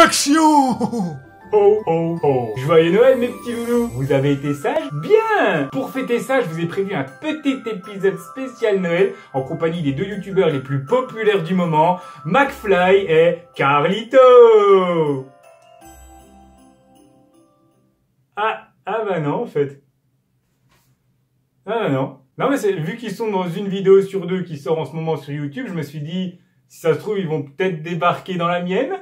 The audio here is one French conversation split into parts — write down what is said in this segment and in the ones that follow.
Action! Oh oh oh! Joyeux Noël mes petits loulous! Vous avez été sages? Bien! Pour fêter ça, je vous ai prévu un petit épisode spécial Noël en compagnie des deux youtubeurs les plus populaires du moment, McFly et Carlito! Ah bah non en fait. Ah bah non. Non mais vu qu'ils sont dans une vidéo sur deux qui sort en ce moment sur YouTube, je me suis dit, si ça se trouve ils vont peut-être débarquer dans la mienne.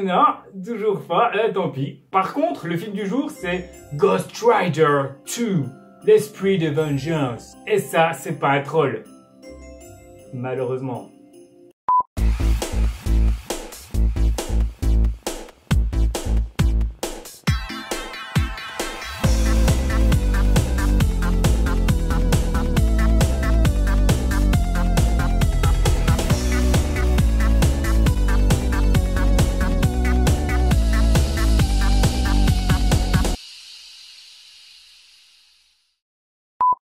Non, toujours pas, tant pis. Par contre, le film du jour, c'est Ghost Rider 2, l'esprit de vengeance. Et ça, c'est pas un troll. Malheureusement.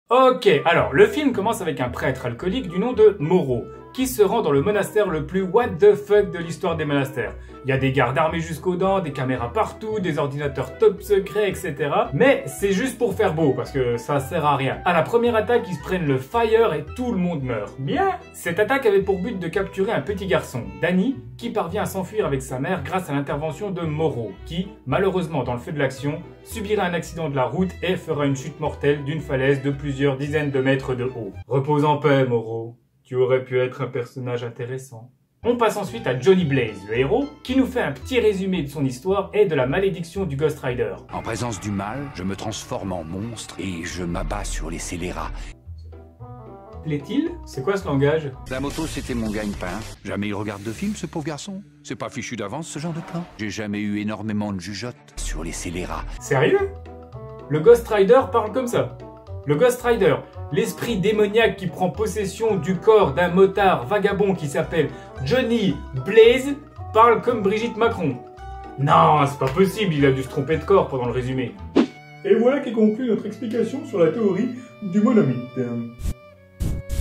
Ok, alors le film commence avec un prêtre alcoolique du nom de Moreau, qui se rend dans le monastère le plus what the fuck de l'histoire des monastères. Il y a des gardes armés jusqu'aux dents, des caméras partout, des ordinateurs top secrets, etc. Mais c'est juste pour faire beau, parce que ça sert à rien. À la première attaque, ils se prennent le fire et tout le monde meurt. Bien! Cette attaque avait pour but de capturer un petit garçon, Danny, qui parvient à s'enfuir avec sa mère grâce à l'intervention de Moreau, qui, malheureusement dans le feu de l'action, subira un accident de la route et fera une chute mortelle d'une falaise de plusieurs dizaines de mètres de haut. Repose en paix, Moreau. Tu aurais pu être un personnage intéressant. On passe ensuite à Johnny Blaze, le héros, qui nous fait un petit résumé de son histoire et de la malédiction du Ghost Rider. En présence du mal, je me transforme en monstre et je m'abats sur les scélérats. Plaît-il? C'est quoi ce langage? La moto, c'était mon gagne-pain. Jamais il regarde de film, ce pauvre garçon. C'est pas fichu d'avance, ce genre de plan. J'ai jamais eu énormément de jugeotes sur les scélérats. Sérieux? Le Ghost Rider parle comme ça. Le Ghost Rider, l'esprit démoniaque qui prend possession du corps d'un motard vagabond qui s'appelle Johnny Blaze, parle comme Brigitte Macron. Non, c'est pas possible, il a dû se tromper de corps pendant le résumé. Et voilà qui conclut notre explication sur la théorie du monomythe.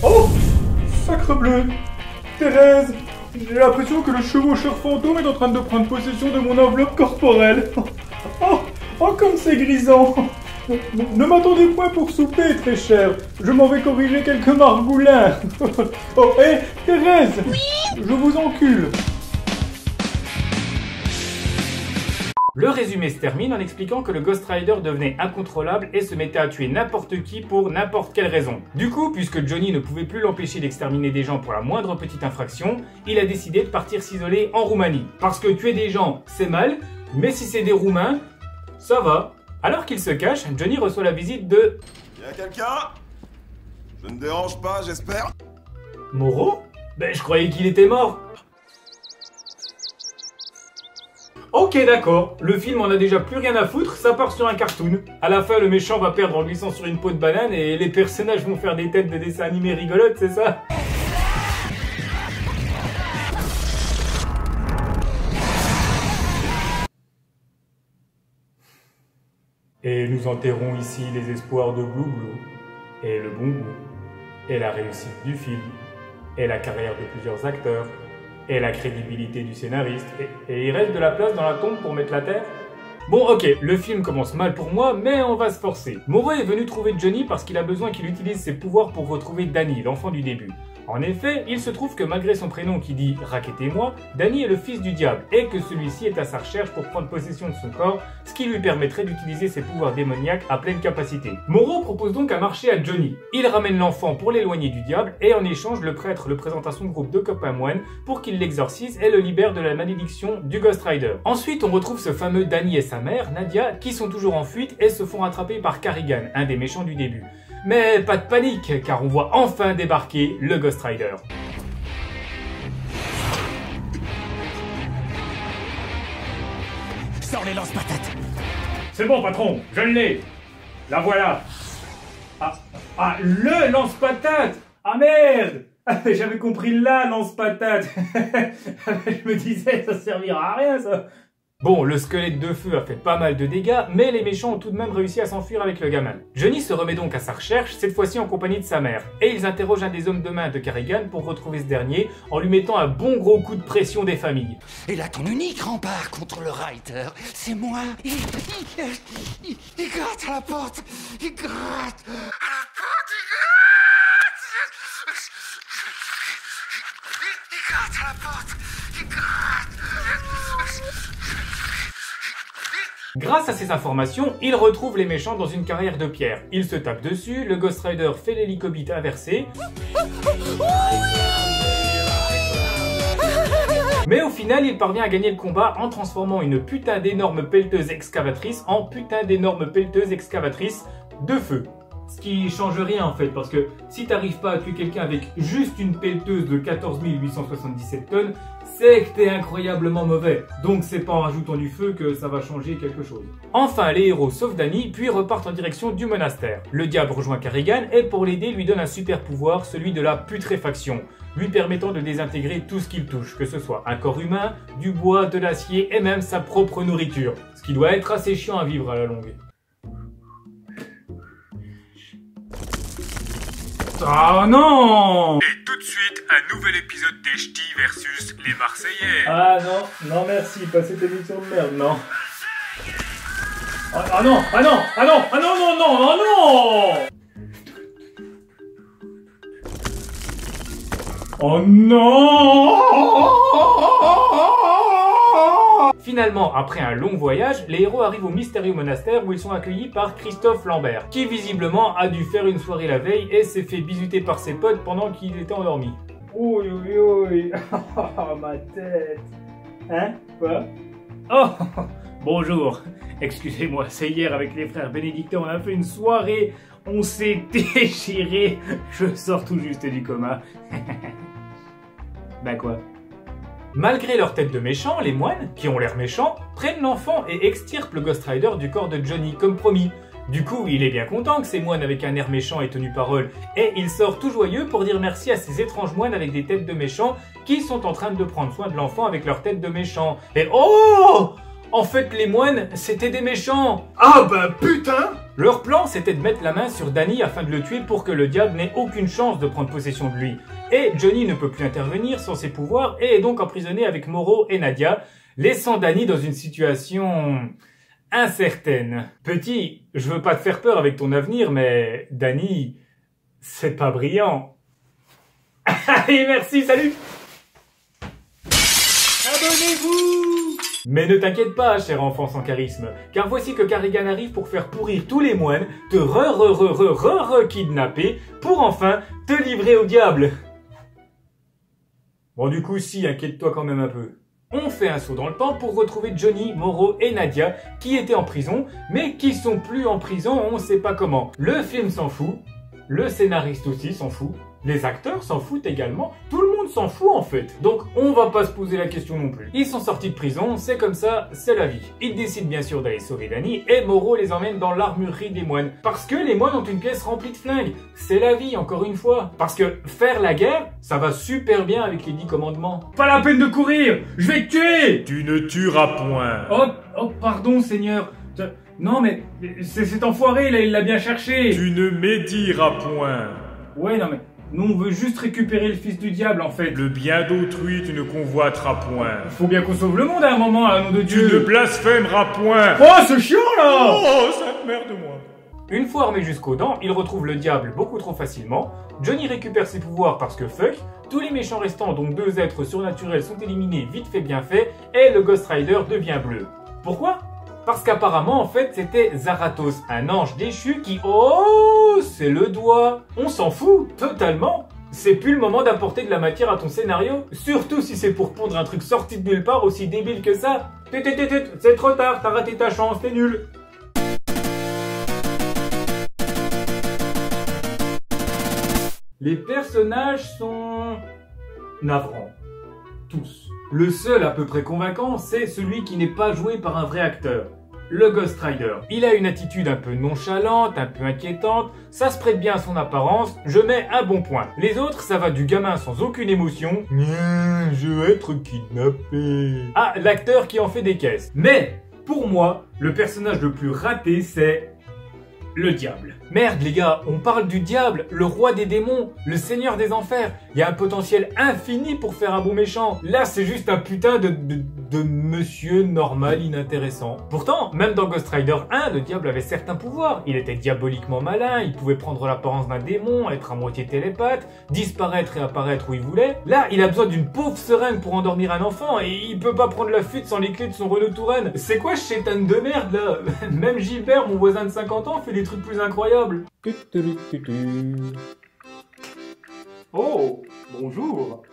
Oh! Sacrebleu! Thérèse! J'ai l'impression que le chevaucheur fantôme est en train de prendre possession de mon enveloppe corporelle. Oh, comme c'est grisant! Ne m'attendez point pour souper, très cher. Je m'en vais corriger quelques margoulins. Oh, hé, Thérèse! Oui? Je vous encule. Le résumé se termine en expliquant que le Ghost Rider devenait incontrôlable et se mettait à tuer n'importe qui pour n'importe quelle raison. Du coup, puisque Johnny ne pouvait plus l'empêcher d'exterminer des gens pour la moindre petite infraction, il a décidé de partir s'isoler en Roumanie. Parce que tuer des gens, c'est mal, mais si c'est des Roumains, ça va. Alors qu'il se cache, Johnny reçoit la visite de... Y'a quelqu'un? Je ne dérange pas, j'espère. Moreau? Ben, je croyais qu'il était mort. Ok, d'accord. Le film en a déjà plus rien à foutre, ça part sur un cartoon. À la fin, le méchant va perdre en glissant sur une peau de banane et les personnages vont faire des têtes de dessins animés rigolotes, c'est ça? Et nous enterrons ici les espoirs de Blue Blue, et le bon goût, et la réussite du film, et la carrière de plusieurs acteurs, et la crédibilité du scénariste, et il reste de la place dans la tombe pour mettre la terre? Bon ok, le film commence mal pour moi, mais on va se forcer. Moreau est venu trouver Johnny parce qu'il a besoin qu'il utilise ses pouvoirs pour retrouver Danny, l'enfant du début. En effet, il se trouve que malgré son prénom qui dit « raquettez-moi », Danny est le fils du diable et que celui-ci est à sa recherche pour prendre possession de son corps, ce qui lui permettrait d'utiliser ses pouvoirs démoniaques à pleine capacité. Moreau propose donc un marché à Johnny. Il ramène l'enfant pour l'éloigner du diable et en échange, le prêtre le présente à son groupe de copains moines pour qu'il l'exorcise et le libère de la malédiction du Ghost Rider. Ensuite, on retrouve ce fameux Danny et sa mère, Nadia, qui sont toujours en fuite et se font rattraper par Carrigan, un des méchants du début. Mais pas de panique, car on voit enfin débarquer le Ghost Rider. Sors les lance-patates! C'est bon, patron, je l'ai. La voilà. Le lance-patate. Ah merde. J'avais compris la lance-patate. Je me disais, ça servira à rien, ça. Bon, le squelette de feu a fait pas mal de dégâts, mais les méchants ont tout de même réussi à s'enfuir avec le gamin. Johnny se remet donc à sa recherche, cette fois-ci en compagnie de sa mère, et ils interrogent un des hommes de main de Carrigan pour retrouver ce dernier en lui mettant un bon gros coup de pression des familles. Et là, ton unique rempart contre le Reiter, c'est moi. Il gratte à la porte. Il gratte à la porte. Il gratte à la porte. Il gratte. Grâce à ces informations, il retrouve les méchants dans une carrière de pierre. Il se tape dessus, le Ghost Rider fait l'hélicobite inversé. Mais au final, il parvient à gagner le combat en transformant une putain d'énorme pelleteuse excavatrice en putain d'énorme pelleteuse excavatrice de feu. Ce qui change rien en fait, parce que si t'arrives pas à tuer quelqu'un avec juste une pelleteuse de 14 877 tonnes, c'est que t'es incroyablement mauvais. Donc c'est pas en rajoutant du feu que ça va changer quelque chose. Enfin, les héros sauvent Danny, puis repartent en direction du monastère. Le diable rejoint Carrigan et pour l'aider lui donne un super pouvoir, celui de la putréfaction, lui permettant de désintégrer tout ce qu'il touche, que ce soit un corps humain, du bois, de l'acier et même sa propre nourriture. Ce qui doit être assez chiant à vivre à la longue. Oh non! Et tout de suite, un nouvel épisode des Ch'tis versus les Marseillais. Ah non, non merci, pas cette émission de merde, non. Ah non, ah non, ah non, ah non, non, non, non, non! Oh non! Finalement, après un long voyage, les héros arrivent au mystérieux monastère où ils sont accueillis par Christophe Lambert, qui visiblement a dû faire une soirée la veille et s'est fait bisuter par ses potes pendant qu'il était endormi. Oui, oui, oui. Oh, ma tête. Hein? Quoi? Oh, bonjour. Excusez-moi, c'est hier avec les frères bénédictins, on a fait une soirée, on s'est déchiré. Je sors tout juste du coma. Bah quoi? Malgré leur tête de méchants, les moines, qui ont l'air méchants, prennent l'enfant et extirpent le Ghost Rider du corps de Johnny comme promis. Du coup, il est bien content que ces moines avec un air méchant aient tenu parole, et il sort tout joyeux pour dire merci à ces étranges moines avec des têtes de méchants qui sont en train de prendre soin de l'enfant avec leur tête de méchants. Et oh! En fait, les moines, c'était des méchants! Ah bah putain! Leur plan, c'était de mettre la main sur Danny afin de le tuer pour que le diable n'ait aucune chance de prendre possession de lui. Et Johnny ne peut plus intervenir sans ses pouvoirs et est donc emprisonné avec Moreau et Nadia, laissant Danny dans une situation incertaine. Petit, je veux pas te faire peur avec ton avenir, mais Danny, c'est pas brillant. Allez, merci, salut! Abonnez-vous! Mais ne t'inquiète pas, cher enfant sans charisme, car voici que Carrigan arrive pour faire pourrir tous les moines, te re-kidnapper, pour enfin te livrer au diable. Bon du coup si, inquiète-toi quand même un peu. On fait un saut dans le temps pour retrouver Johnny, Moreau et Nadia, qui étaient en prison, mais qui sont plus en prison, on sait pas comment. Le film s'en fout, le scénariste aussi s'en fout, les acteurs s'en foutent également, tout le monde s'en fout en fait. Donc on va pas se poser la question non plus. Ils sont sortis de prison, c'est comme ça, c'est la vie. Ils décident bien sûr d'aller sauver Danny et Moreau les emmène dans l'armurerie des moines. Parce que les moines ont une pièce remplie de flingues. C'est la vie encore une fois. Parce que faire la guerre, ça va super bien avec les 10 commandements. Pas la peine de courir, je vais te tuer! Tu ne tueras point. Oh pardon Seigneur. Non mais c'est cet enfoiré là, il l'a bien cherché. Tu ne médiras point. Ouais non mais... Nous, on veut juste récupérer le fils du diable, en fait. Le bien d'autrui, tu ne convoiteras point. Faut bien qu'on sauve le monde à un moment, à nom de Dieu. Tu ne blasphémeras point. Oh, c'est chiant, là! Oh, cette merde de moi. Une fois armé jusqu'aux dents, il retrouve le diable beaucoup trop facilement. Johnny récupère ses pouvoirs parce que fuck. Tous les méchants restants, donc 2 êtres surnaturels, sont éliminés vite fait bien fait. Et le Ghost Rider devient bleu. Pourquoi? Parce qu'apparemment, en fait, c'était Zarathos, un ange déchu qui... Oh, c'est le doigt. On s'en fout, totalement. C'est plus le moment d'apporter de la matière à ton scénario. Surtout si c'est pour pondre un truc sorti de nulle part aussi débile que ça. C'est trop tard, t'as raté ta chance, t'es nul. Les personnages sont... navrants. Tous. Le seul à peu près convaincant, c'est celui qui n'est pas joué par un vrai acteur. le Ghost Rider. Il a une attitude un peu nonchalante, un peu inquiétante, ça se prête bien à son apparence, je mets un bon point. Les autres, ça va du gamin sans aucune émotion. Je veux être kidnappé. Ah, l'acteur qui en fait des caisses. Mais, pour moi, le personnage le plus raté, c'est le diable. Merde les gars, on parle du diable, le roi des démons, le seigneur des enfers. Il y a un potentiel infini pour faire un bon méchant. Là, c'est juste un putain de monsieur normal inintéressant. Pourtant, même dans Ghost Rider 1, le diable avait certains pouvoirs. Il était diaboliquement malin, il pouvait prendre l'apparence d'un démon, être à moitié télépathe, disparaître et apparaître où il voulait. Là, il a besoin d'une pauvre seringue pour endormir un enfant et il peut pas prendre la fuite sans les clés de son Renault Touraine. C'est quoi ce chétan de merde là? Même Gilbert, mon voisin de 50 ans, fait des trucs plus incroyables. Oh, bonjour.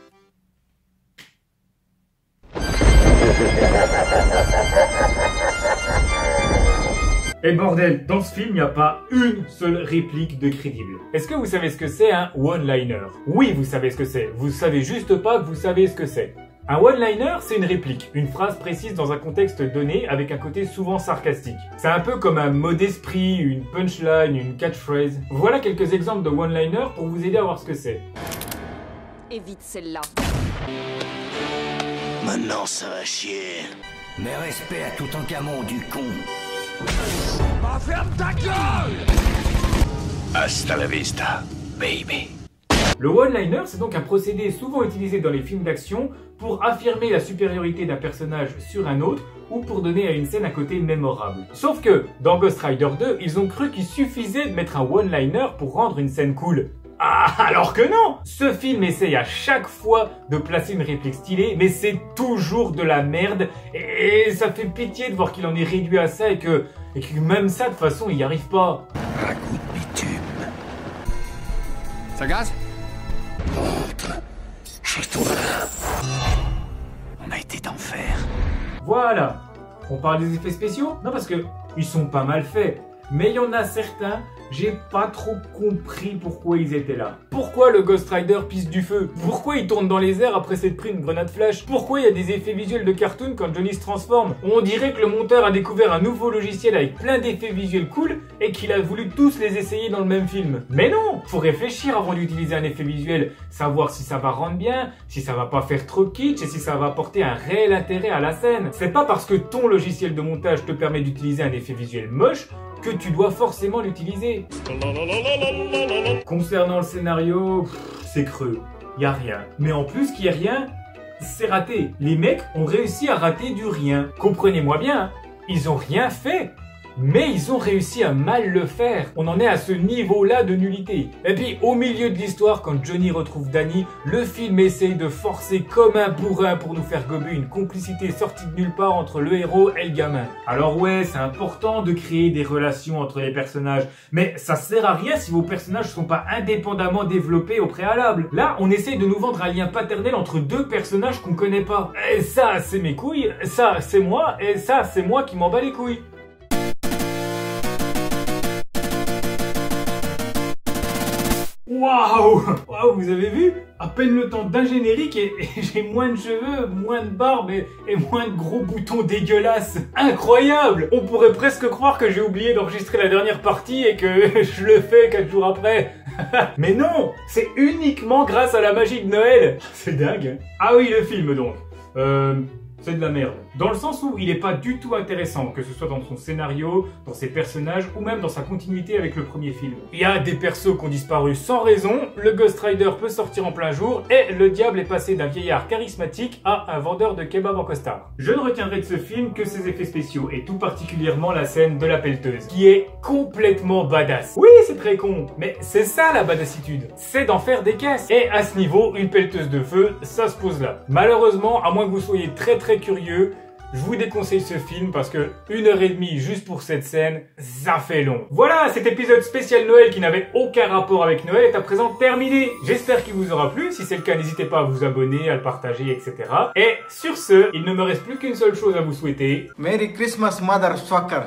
Et bordel, dans ce film, il n'y a pas une seule réplique de crédible. Est-ce que vous savez ce que c'est un one-liner? Oui, vous savez ce que c'est. Vous savez juste pas que vous savez ce que c'est. Un one-liner, c'est une réplique, une phrase précise dans un contexte donné avec un côté souvent sarcastique. C'est un peu comme un mot d'esprit, une punchline, une catchphrase. Voilà quelques exemples de one-liner pour vous aider à voir ce que c'est. Évite celle-là. Maintenant, ça va chier. Mais respect à tout en camon du con. Bah, ferme ta gueule! Hasta la vista, baby. Le one-liner, c'est donc un procédé souvent utilisé dans les films d'action pour affirmer la supériorité d'un personnage sur un autre ou pour donner à une scène un côté mémorable. Sauf que, dans Ghost Rider 2, ils ont cru qu'il suffisait de mettre un one-liner pour rendre une scène cool. Ah, alors que non! Ce film essaye à chaque fois de placer une réplique stylée, mais c'est toujours de la merde, et ça fait pitié de voir qu'il en est réduit à ça et que même ça, de toute façon, il n'y arrive pas. Un coup de bitume. Ça gaze? On a été d'enfer. Voilà. On parle des effets spéciaux? Non, parce que ils sont pas mal faits. Mais il y en a certains, j'ai pas trop compris pourquoi ils étaient là. Pourquoi le Ghost Rider pisse du feu? Pourquoi il tourne dans les airs après s'être pris une grenade flash? Pourquoi il y a des effets visuels de cartoon quand Johnny se transforme? On dirait que le monteur a découvert un nouveau logiciel avec plein d'effets visuels cool et qu'il a voulu tous les essayer dans le même film. Mais non! Faut réfléchir avant d'utiliser un effet visuel, savoir si ça va rendre bien, si ça va pas faire trop kitsch et si ça va apporter un réel intérêt à la scène. C'est pas parce que ton logiciel de montage te permet d'utiliser un effet visuel moche que tu dois forcément l'utiliser. Concernant le scénario, c'est creux, y a rien. Mais en plus qu'il y a rien, c'est raté. Les mecs ont réussi à rater du rien. Comprenez-moi bien, ils ont rien fait. Mais ils ont réussi à mal le faire. On en est à ce niveau-là de nullité. Et puis, au milieu de l'histoire, quand Johnny retrouve Danny, le film essaye de forcer comme un bourrin pour nous faire gober une complicité sortie de nulle part entre le héros et le gamin. Alors ouais, c'est important de créer des relations entre les personnages, mais ça sert à rien si vos personnages sont pas indépendamment développés au préalable. Là, on essaye de nous vendre un lien paternel entre deux personnages qu'on connaît pas. Et ça, c'est mes couilles, ça, c'est moi, et ça, c'est moi qui m'en bats les couilles. Waouh! Waouh, vous avez vu? À peine le temps d'un générique et j'ai moins de cheveux, moins de barbe et moins de gros boutons dégueulasses. Incroyable! On pourrait presque croire que j'ai oublié d'enregistrer la dernière partie et que je le fais 4 jours après. Mais non! C'est uniquement grâce à la magie de Noël. C'est dingue. Ah oui, le film donc. C'est de la merde. Dans le sens où il n'est pas du tout intéressant, que ce soit dans son scénario, dans ses personnages ou même dans sa continuité avec le premier film. Il y a des persos qui ont disparu sans raison, le Ghost Rider peut sortir en plein jour et le diable est passé d'un vieillard charismatique à un vendeur de kebab en costard. Je ne retiendrai de ce film que ses effets spéciaux et tout particulièrement la scène de la pelleteuse, qui est complètement badass. Oui, c'est très con, mais c'est ça la badassitude, c'est d'en faire des caisses. Et à ce niveau, une pelleteuse de feu, ça se pose là. Malheureusement, à moins que vous soyez très curieux, je vous déconseille ce film parce que 1h30 juste pour cette scène, ça fait long. Voilà, cet épisode spécial Noël qui n'avait aucun rapport avec Noël est à présent terminé. J'espère qu'il vous aura plu. Si c'est le cas, n'hésitez pas à vous abonner, à le partager, etc. Et sur ce, il ne me reste plus qu'une seule chose à vous souhaiter. Merry Christmas, motherfucker!